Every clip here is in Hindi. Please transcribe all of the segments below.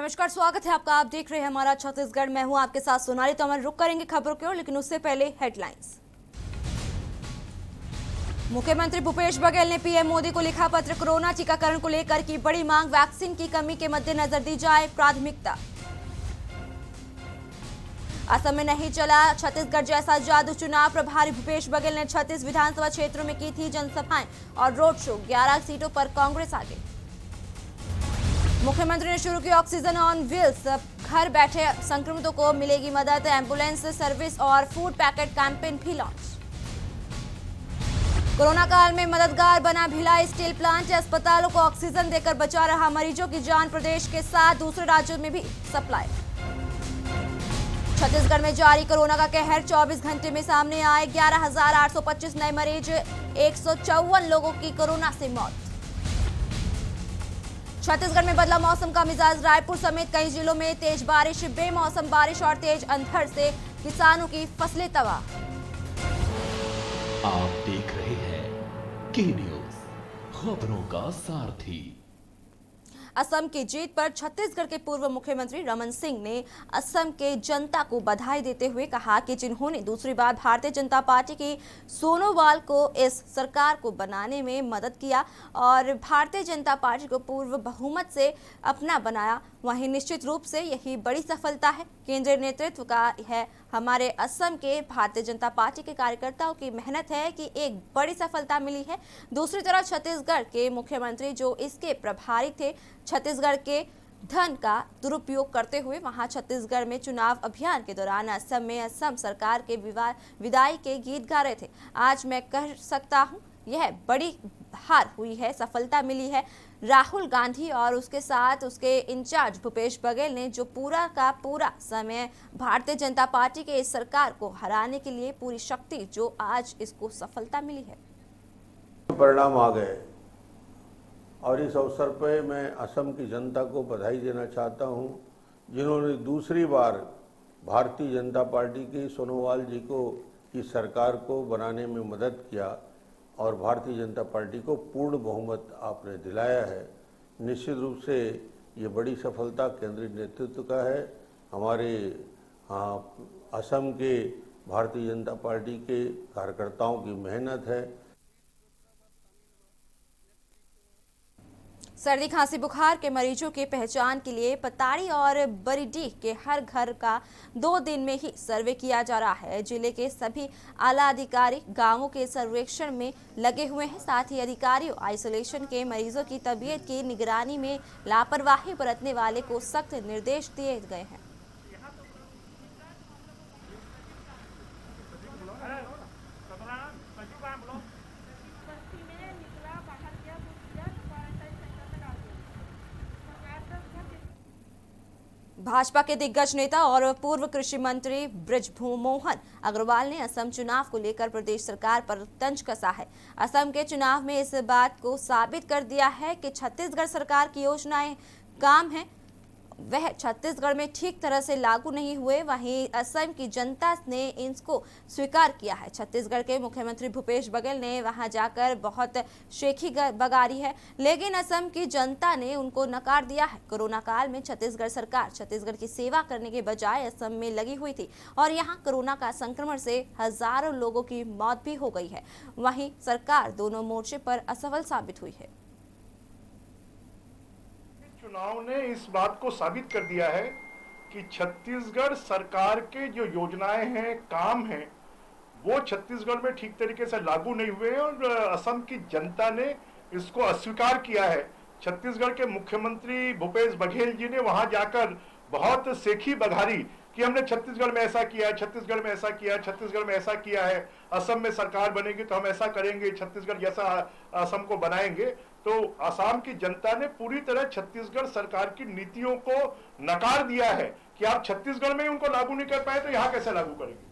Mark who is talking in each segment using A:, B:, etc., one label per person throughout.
A: नमस्कार, स्वागत है आपका। आप देख रहे हैं हमारा छत्तीसगढ़। मैं हूं आपके साथ सोनाली। तो हम रुक करेंगे खबरों की ओर, लेकिन उससे पहले हेडलाइंस। मुख्यमंत्री भूपेश बघेल ने पीएम मोदी को लिखा पत्र। कोरोना टीकाकरण को लेकर की बड़ी मांग। वैक्सीन की कमी के मद्देनजर दी जाए प्राथमिकता। असम में नहीं चला छत्तीसगढ़ जैसा जादू। चुनाव प्रभारी भूपेश बघेल ने 36 विधानसभा क्षेत्रों में की थी जनसभाएं और रोड शो। 11 सीटों पर कांग्रेस आगे। मुख्यमंत्री ने शुरू की ऑक्सीजन ऑन व्हील्स। घर बैठे संक्रमितों को मिलेगी मदद। एम्बुलेंस सर्विस और फूड पैकेट कैंपेन भी लॉन्च। कोरोना काल में मददगार बना भिलाई स्टील प्लांट। अस्पतालों को ऑक्सीजन देकर बचा रहा मरीजों की जान। प्रदेश के साथ दूसरे राज्यों में भी सप्लाई। छत्तीसगढ़ में जारी कोरोना का कहर। 24 घंटे में सामने आए 11,825 नए मरीज। 154 लोगों की कोरोना से मौत। छत्तीसगढ़ में बदला मौसम का मिजाज। रायपुर समेत कई जिलों में तेज बारिश। बेमौसम बारिश और तेज अंधड़ से किसानों की फसलें तबाह।
B: आप देख रहे हैं के न्यूज, खबरों का सारथी।
A: असम की जीत पर छत्तीसगढ़ के पूर्व मुख्यमंत्री रमन सिंह ने असम के जनता को बधाई देते हुए कहा कि जिन्होंने दूसरी बार भारतीय जनता पार्टी की सोनोवाल को इस सरकार को बनाने में मदद किया और भारतीय जनता पार्टी को पूर्व बहुमत से अपना बनाया, वहीं निश्चित रूप से यही बड़ी सफलता है केंद्रीय नेतृत्व का है। हमारे असम के भारतीय जनता पार्टी के कार्यकर्ताओं की मेहनत है कि एक बड़ी सफलता मिली है। दूसरी तरफ छत्तीसगढ़ के मुख्यमंत्री जो इसके प्रभारी थे, छत्तीसगढ़ के धन का दुरुपयोग करते हुए वहां छत्तीसगढ़ में चुनाव अभियान के दौरान असम में असम सरकार के विदाई के गीत गा रहे थे। आज मैं कह सकता हूं यह बड़ी हार हुई है, सफलता मिली है। राहुल गांधी और उसके साथ उसके इंचार्ज भूपेश बघेल ने जो पूरा का पूरा समय भारतीय जनता पार्टी के इस सरकार को हराने के लिए पूरी शक्ति, जो आज इसको सफलता मिली है।
C: परिणाम आ गए और इस अवसर पर मैं असम की जनता को बधाई देना चाहता हूं, जिन्होंने दूसरी बार भारतीय जनता पार्टी की सोनोवाल जी को की सरकार को बनाने में मदद किया और भारतीय जनता पार्टी को पूर्ण बहुमत आपने दिलाया है। निश्चित रूप से ये बड़ी सफलता केंद्रीय नेतृत्व का है, हमारे असम के भारतीय जनता पार्टी के कार्यकर्ताओं की मेहनत है।
A: सर्दी खांसी बुखार के मरीजों की पहचान के लिए पताड़ी और बरीडीह के हर घर का 2 दिन में ही सर्वे किया जा रहा है। जिले के सभी आला अधिकारी गांवों के सर्वेक्षण में लगे हुए हैं। साथ ही अधिकारियों आइसोलेशन के मरीजों की तबीयत की निगरानी में लापरवाही बरतने वाले को सख्त निर्देश दिए गए हैं। भाजपा के दिग्गज नेता और पूर्व कृषि मंत्री बृजमोहन अग्रवाल ने असम चुनाव को लेकर प्रदेश सरकार पर तंज कसा है। असम के चुनाव में इस बात को साबित कर दिया है कि छत्तीसगढ़ सरकार की योजनाएं काम हैं, वह छत्तीसगढ़ में ठीक तरह से लागू नहीं हुए। वहीं असम की जनता ने इनको स्वीकार किया है। छत्तीसगढ़ के मुख्यमंत्री भूपेश बघेल ने वहां जाकर बहुत शेखी बगारी है, लेकिन असम की जनता ने उनको नकार दिया है। कोरोना काल में छत्तीसगढ़ सरकार छत्तीसगढ़ की सेवा करने के बजाय असम में लगी हुई थी और यहां कोरोना का संक्रमण से हजारों लोगों की मौत भी हो गई है। वहीं सरकार दोनों मोर्चे पर असफल साबित हुई है।
D: चुनाव ने इस बात को साबित कर दिया है कि छत्तीसगढ़ सरकार के जो योजनाएं हैं, काम हैं, वो छत्तीसगढ़ में ठीक तरीके से लागू नहीं हुए हैं और असम की जनता ने इसको अस्वीकार किया है। छत्तीसगढ़ के मुख्यमंत्री भूपेश बघेल जी ने वहां जाकर बहुत सेखी बघारी कि हमने छत्तीसगढ़ में ऐसा किया है, छत्तीसगढ़ में ऐसा किया है, छत्तीसगढ़ में ऐसा किया है, असम में सरकार बनेगी तो हम ऐसा करेंगे, छत्तीसगढ़ जैसा असम को बनाएंगे। तो असम की जनता ने पूरी तरह छत्तीसगढ़ सरकार की नीतियों को नकार दिया है कि आप छत्तीसगढ़ में उनको लागू नहीं कर पाए तो यहाँ कैसे लागू करेंगे।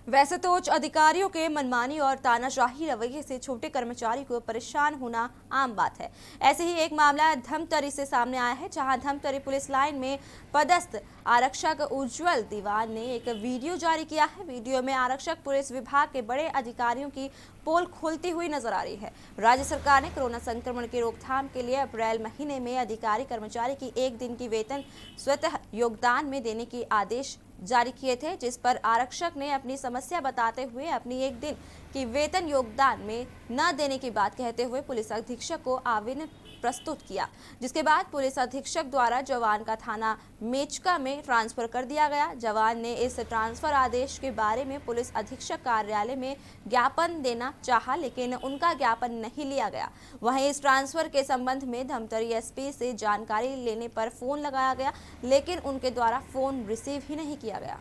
A: वैसे तो उच्च अधिकारियों के मनमानी और तानाशाही रवैये से छोटे कर्मचारी को परेशान होना आम बात है। ऐसे ही एक मामला धमतरी से सामने आया है, जहां धमतरी पुलिस लाइन में पदस्थ आरक्षक उज्जवल दीवान ने एक वीडियो जारी किया है। वीडियो में आरक्षक पुलिस विभाग के बड़े अधिकारियों की पोल खोलती हुई नजर आ रही है। राज्य सरकार ने कोरोना संक्रमण की रोकथाम के लिए अप्रैल महीने में अधिकारी कर्मचारी की एक दिन की वेतन स्वतः योगदान में देने की आदेश जारी किए थे, जिस पर आरक्षक ने अपनी समस्या बताते हुए अपनी एक दिन की वेतन योगदान में न देने की बात कहते हुए पुलिस अधीक्षक को आवेदन प्रस्तुत किया, जिसके बाद पुलिस अधीक्षक द्वारा जवान का थाना मेचका में ट्रांसफर कर दिया गया। जवान ने इस ट्रांसफर आदेश के बारे में पुलिस अधीक्षक कार्यालय में ज्ञापन देना चाहा, लेकिन उनका ज्ञापन नहीं लिया गया। वहीं इस ट्रांसफर के संबंध में धमतरी एसपी से जानकारी लेने पर फोन लगाया गया, लेकिन उनके द्वारा फोन रिसीव ही नहीं किया गया।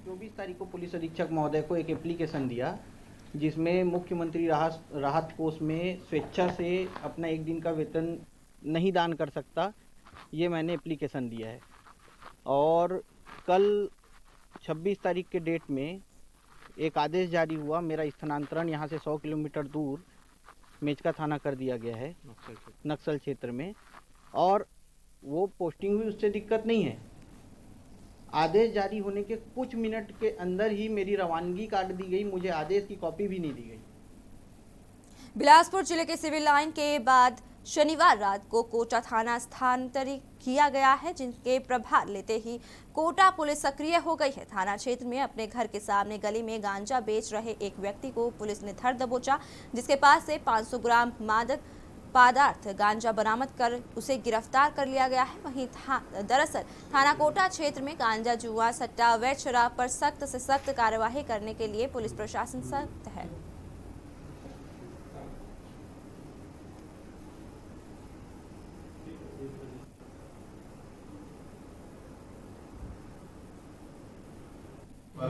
E: 24 तारीख को पुलिस अधीक्षक महोदय को एक एप्लीकेशन दिया, जिसमें मुख्यमंत्री राहत कोष में स्वेच्छा से अपना एक दिन का वेतन नहीं दान कर सकता, ये मैंने एप्लीकेशन दिया है। और कल 26 तारीख के डेट में एक आदेश जारी हुआ, मेरा स्थानांतरण यहाँ से 100 किलोमीटर दूर मेचका थाना कर दिया गया है, नक्सल क्षेत्र में। और वो पोस्टिंग हुई, उससे दिक्कत नहीं है। आदेश जारी होने के कुछ मिनट के अंदर ही मेरी रवानगी काट दी गई, मुझे आदेश की कॉपी भी नहीं दी गई।
A: बिलासपुर जिले के सिविल लाइन के बाद शनिवार रात को कोटा थाना स्थानांतरित किया गया है, जिनके प्रभार लेते ही कोटा पुलिस सक्रिय हो गई है। थाना क्षेत्र में अपने घर के सामने गली में गांजा बेच रहे एक व्यक्ति को पुलिस ने धर दबोचा, जिसके पास से 500 ग्राम मादक पदार्थ गांजा बरामद कर उसे गिरफ्तार कर लिया गया है। वहीं दरअसल थाना कोटा क्षेत्र में गांजा, जुआ, सट्टा, अवैध शराब पर सख्त से सख्त कार्यवाही करने के लिए पुलिस प्रशासन सख्त है।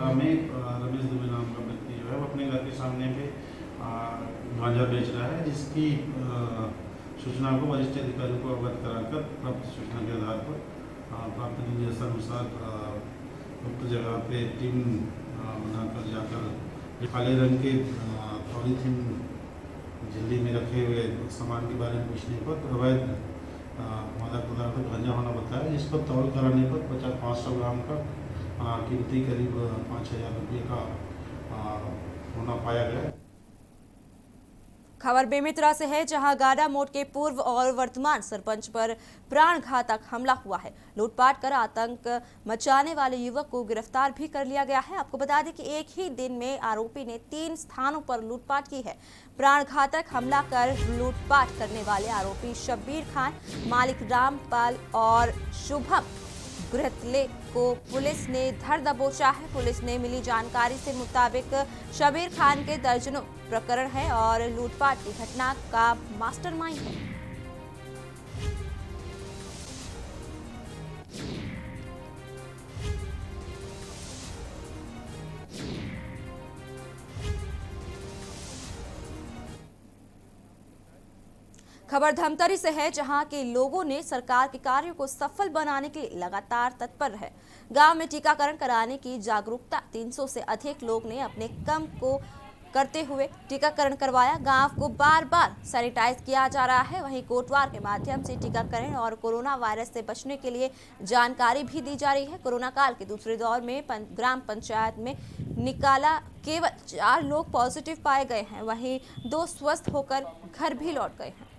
F: हमें रमेश दुबे नाम का व्यक्ति जो है वो अपने घर के सामने पे गांजा बेच रहा है, जिसकी सूचना को वरिष्ठ अधिकारियों को अवगत कराकर प्राप्त सूचना के आधार पर प्राप्त निर्देशानुसार उक्त जगह पे टीम बनाकर जाकर काले रंग के पॉलीथीन झिल्ली में रखे हुए सामान के बारे में पूछने पर अवैध मादक पदार्थ गांजा होना बताया, जिस पर तौल कराने पर 500 ग्राम का कीमती करीब 5,000 रुपये का होना पाया गया।
A: खबर बेमेतरा से है, जहां गाडा मोड़ के पूर्व और वर्तमान सरपंच पर प्राणघातक हमला हुआ है। लूटपाट कर आतंक मचाने वाले युवक को गिरफ्तार भी कर लिया गया है। आपको बता दें कि एक ही दिन में आरोपी ने 3 स्थानों पर लूटपाट की है। प्राणघातक हमला कर लूटपाट करने वाले आरोपी शब्बीर खान, मालिक रामपाल और शुभम गुरहतले को पुलिस ने धर दबोचा है। पुलिस ने मिली जानकारी से मुताबिक शब्बीर खान के दर्जनों प्रकरण है और लूटपाट की घटना का मास्टरमाइंड है। खबर धमतरी से है, जहां के लोगों ने सरकार के कार्यों को सफल बनाने के लिए लगातार तत्पर है। गांव में टीकाकरण कराने की जागरूकता 300 से अधिक लोग ने अपने कम को करते हुए टीकाकरण करवाया। गांव को बार बार सैनिटाइज किया जा रहा है। वहीं कोटवार के माध्यम से टीकाकरण और कोरोना वायरस से बचने के लिए जानकारी भी दी जा रही है। कोरोना काल के दूसरे दौर में ग्राम पंचायत में निकाला केवल 4 लोग पॉजिटिव पाए गए हैं। वहीं 2 स्वस्थ होकर घर भी लौट गए हैं।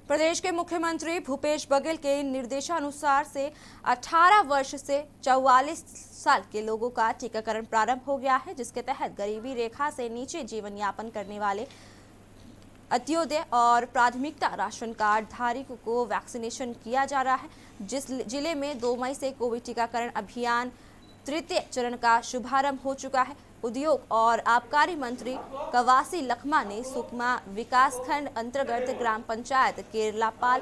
A: प्रदेश के मुख्यमंत्री भूपेश बघेल के निर्देशानुसार से 18 वर्ष से 44 साल के लोगों का टीकाकरण प्रारंभ हो गया है, जिसके तहत गरीबी रेखा से नीचे जीवन यापन करने वाले अंत्योदय और प्राथमिकता राशन कार्ड धारकों को वैक्सीनेशन किया जा रहा है। जिस जिले में 2 मई से कोविड टीकाकरण अभियान तृतीय चरण का शुभारंभ हो चुका है। उद्योग और आबकारी मंत्री कवासी लखमा ने सुकमा विकासखंड अंतर्गत ग्राम पंचायत केरलापाल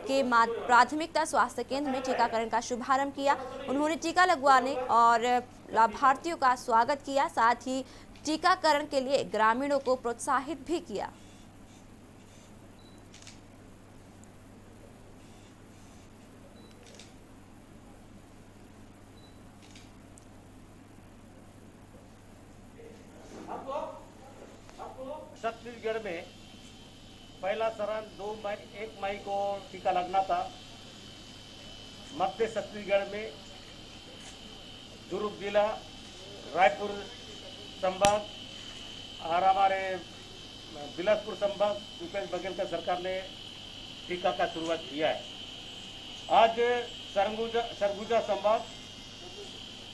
A: के प्राथमिकता स्वास्थ्य केंद्र में टीकाकरण का शुभारंभ किया। उन्होंने टीका लगवाने और लाभार्थियों का स्वागत किया, साथ ही टीकाकरण के लिए ग्रामीणों को प्रोत्साहित भी किया।
G: छत्तीसगढ़ में पहला चरण 1 मई को टीका लगना था। मध्य छत्तीसगढ़ में दुर्ग जिला, रायपुर संभाग और हमारे बिलासपुर संभाग भूपेश बघेल का सरकार ने टीका का शुरुआत किया है। आज सरगुजा संभाग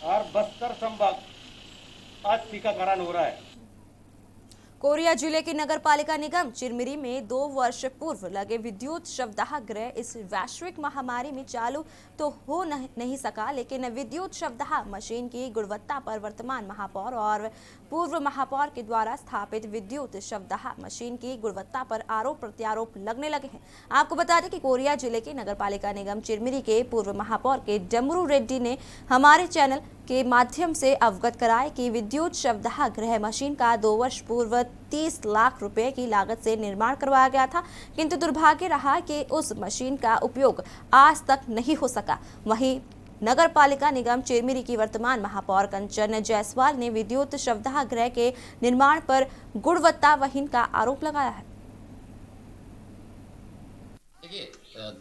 G: और बस्तर संभाग आज टीकाकरण हो रहा है।
A: कोरिया जिले के नगर पालिका निगम चिरमिरी में 2 वर्ष पूर्व लगे विद्युत शवदाह गृह इस वैश्विक महामारी में चालू तो हो नहीं सका, लेकिन विद्युत शवदाह मशीन की गुणवत्ता पर वर्तमान महापौर और पूर्व महापौर के द्वारा स्थापित विद्युत शवदाह मशीन की गुणवत्ता पर आरोप प्रत्यारोप लगने लगे हैं। आपको बता दें कि कोरिया जिले के नगर पालिका निगम चिरमिरी के पूर्व महापौर के डमरू रेड्डी ने हमारे चैनल के माध्यम से अवगत कराए कि विद्युत शवदाह गृह मशीन का 2 वर्ष पूर्व 30 लाख रुपए की लागत से निर्माण करवाया गया था, किंतु दुर्भाग्य रहा कि उस मशीन का उपयोग आज तक नहीं हो सका। वहीं नगर पालिका निगम चिरमिरी की वर्तमान महापौर कंचन जायसवाल ने विद्युत शवदाह गृह के निर्माण पर गुणवत्ताहीन का आरोप लगाया है।
H: देखिए,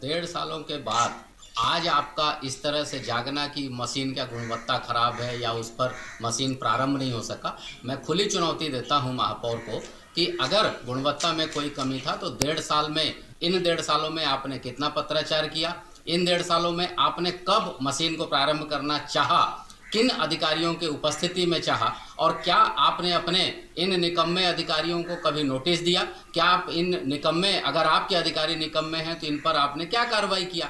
H: 1.5 सालों के बाद आज आपका इस तरह से जागना कि मशीन का गुणवत्ता खराब है या उस पर मशीन प्रारंभ नहीं हो सका, मैं खुली चुनौती देता हूं महापौर को कि अगर गुणवत्ता में कोई कमी था तो 1.5 साल में, इन 1.5 सालों में आपने कितना पत्राचार किया, इन 1.5 सालों में आपने कब मशीन को प्रारंभ करना चाहा, किन अधिकारियों के उपस्थिति में चाहा, और क्या आपने अपने इन निकम्मे अधिकारियों को कभी नोटिस दिया? क्या आप इन निकम्मे, अगर आपके अधिकारी निकम्मे हैं तो इन पर आपने क्या कार्रवाई किया?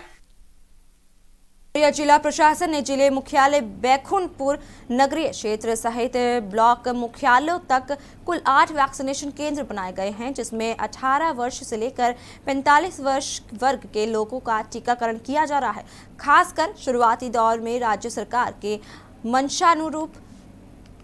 A: जिला प्रशासन ने जिले मुख्यालय बैकुंठपुर नगरीय क्षेत्र सहित ब्लॉक मुख्यालयों तक कुल 8 वैक्सीनेशन केंद्र बनाए गए हैं, जिसमें 18 वर्ष से लेकर 45 वर्ष वर्ग के लोगों का टीकाकरण किया जा रहा है। खासकर शुरुआती दौर में राज्य सरकार के मंशानुरूप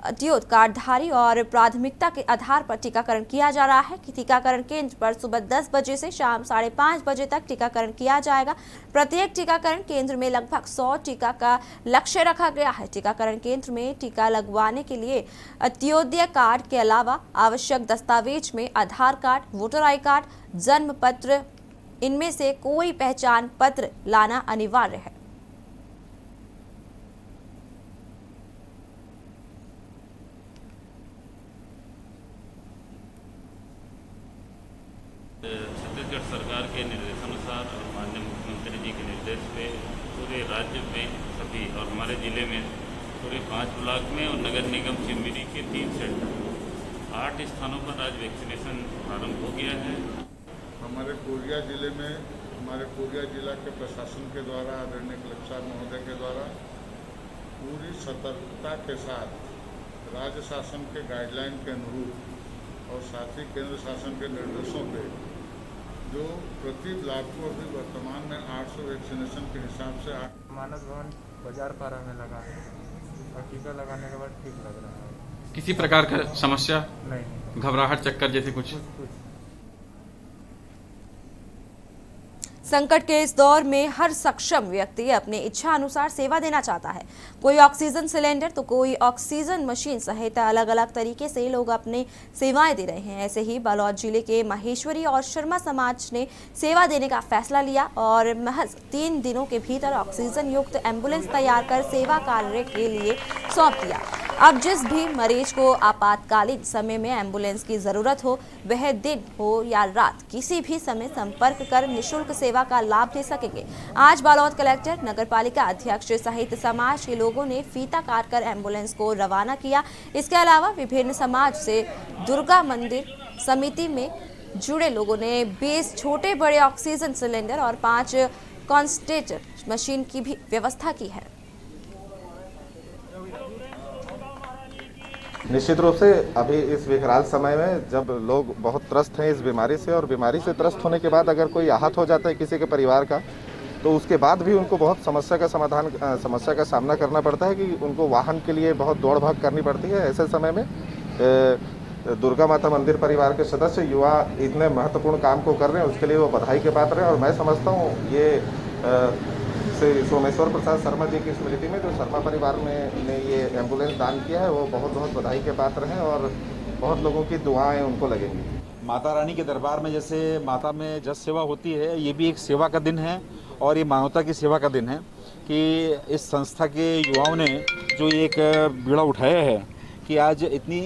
A: अद्योत कार्डधारी और प्राथमिकता के आधार पर टीकाकरण किया जा रहा है कि टीकाकरण केंद्र पर सुबह 10 बजे से शाम 5:30 बजे तक टीकाकरण किया जाएगा। प्रत्येक टीकाकरण केंद्र में लगभग 100 टीका का लक्ष्य रखा गया है। टीकाकरण केंद्र में टीका लगवाने के लिए अंत्योदय कार्ड के अलावा आवश्यक दस्तावेज में आधार कार्ड, वोटर आई कार्ड, जन्म पत्र, इनमें से कोई पहचान पत्र लाना अनिवार्य है।
I: छत्तीसगढ़ सरकार के निर्देशानुसार और माननीय मुख्यमंत्री जी के निर्देश पे पूरे राज्य में सभी और हमारे ज़िले में पूरे 5 ब्लॉक में और नगर निगम चिरमिरी के 3 सेंटर 8 स्थानों पर आज वैक्सीनेशन प्रारंभ हो गया है।
J: हमारे कोरिया जिले में हमारे कोरिया जिला के प्रशासन के द्वारा आदरणीय कलेक्टर साहब महोदय के द्वारा पूरी सतर्कता के साथ राज्य शासन के गाइडलाइन के अनुरूप और साथ ही केंद्र शासन के निर्देशों पे जो प्रति ब्लॉक को अभी वर्तमान में 800 वैक्सीनेशन के हिसाब से
K: मानस भवन बाजार पारा में लगा है और टीका लगाने के बाद ठीक लग रहा है।
L: किसी प्रकार का समस्या
K: नहीं,
L: घबराहट, चक्कर जैसे कुछ?
A: संकट के इस दौर में हर सक्षम व्यक्ति अपनी इच्छा अनुसार सेवा देना चाहता है। कोई ऑक्सीजन सिलेंडर तो कोई ऑक्सीजन मशीन सहित अलग अलग तरीके से लोग अपनी सेवाएं दे रहे हैं। ऐसे ही बालोद जिले के महेश्वरी और शर्मा समाज ने सेवा देने का फैसला लिया और महज 3 दिनों के भीतर ऑक्सीजन युक्त एम्बुलेंस तैयार कर सेवा कार्य के लिए सौंप दिया। अब जिस भी मरीज को आपातकालीन समय में एम्बुलेंस की जरूरत हो, वह दिन हो या रात किसी भी समय संपर्क कर निःशुल्क सेवा का लाभ ले सकेंगे। आज बालोद कलेक्टर, नगर पालिका अध्यक्ष सहित समाज के लोगों ने फीता काटकर एम्बुलेंस को रवाना किया। इसके अलावा विभिन्न समाज से दुर्गा मंदिर समिति में जुड़े लोगों ने 20 छोटे बड़े ऑक्सीजन सिलेंडर और 5 कॉन्सेंट्रेटर मशीन की भी व्यवस्था की है।
M: निश्चित रूप से अभी इस विकराल समय में जब लोग बहुत त्रस्त हैं इस बीमारी से, और बीमारी से त्रस्त होने के बाद अगर कोई आहत हो जाता है किसी के परिवार का, तो उसके बाद भी उनको बहुत समस्या का सामना करना पड़ता है कि उनको वाहन के लिए बहुत दौड़ भाग करनी पड़ती है। ऐसे समय में दुर्गा माता मंदिर परिवार के सदस्य युवा इतने महत्वपूर्ण काम को कर रहे हैं, उसके लिए वो बधाई के पात्र हैं। और मैं समझता हूँ ये श्री सोमेश्वर प्रसाद शर्मा जी की स्मृति में जो शर्मा परिवार ने ये एम्बुलेंस दान किया है, वो बहुत बहुत बधाई के पात्र हैं और बहुत लोगों की दुआएं उनको लगेंगी।
N: माता रानी के दरबार में जैसे माता में जस सेवा होती है, ये भी एक सेवा का दिन है और ये मानवता की सेवा का दिन है कि इस संस्था के युवाओं ने जो एक बीड़ा उठाया है कि आज इतनी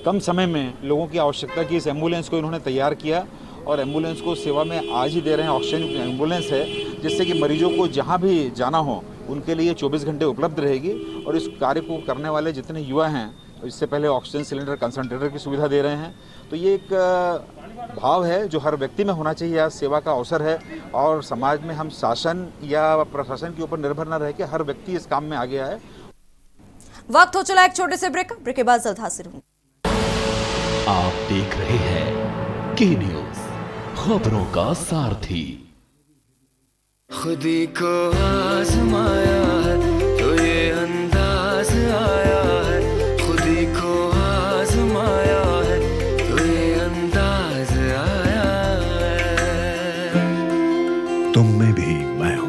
N: कम समय में लोगों की आवश्यकता की इस एम्बुलेंस को इन्होंने तैयार किया और एम्बुलेंस को सेवा में आज ही दे रहे हैं। ऑक्सीजन एम्बुलेंस है जिससे कि मरीजों को जहां भी जाना हो उनके लिए 24 घंटे उपलब्ध रहेगी। और इस कार्य को करने वाले जितने युवा हैं, इससे पहले ऑक्सीजन सिलेंडर कंसंट्रेटर की सुविधा दे रहे हैं, तो ये एक भाव है जो हर व्यक्ति में होना चाहिए। आज सेवा का अवसर है और समाज में हम शासन या प्रशासन के ऊपर निर्भर न रह के हर व्यक्ति इस काम में आगे आए।
A: वक्त हो चला एक छोटे से ब्रेक के बाद जल्द हाजिर हूँ।
B: आप देख रहे हैं के न्यूज, खबरों का सारथी।
O: खुदी को आजमाया है तो ये अंदाज आया है, खुदी को आजमाया है तो ये अंदाज आया है।
P: तुम में भी मैं हूं।